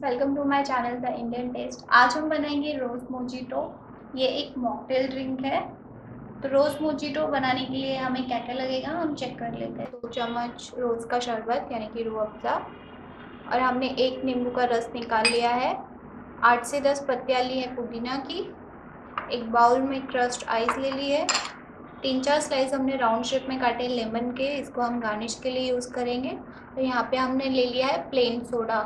Welcome to my channel the Indian taste. आज हम बनाएंगे रोज़ मोजिटो। ये एक मॉकटेल ड्रिंक है। तो रोज़ मोजिटो बनाने के लिए हमें क्या क्या लगेगा हम चेक कर लेते हैं। 2 चम्मच रोज़ का शरबत यानी कि रूह अफ़ज़ा, और हमने 1 नींबू का रस निकाल लिया है। 8 से 10 पत्तियाँ ली है पुदीना की। एक बाउल में क्रश्ड आइस ले ली है। 3-4 स्लाइस हमने राउंड शेप में काटे लेमन के, इसको हम गार्निश के लिए यूज़ करेंगे। तो यहाँ पे हमने ले लिया है प्लेन सोडा,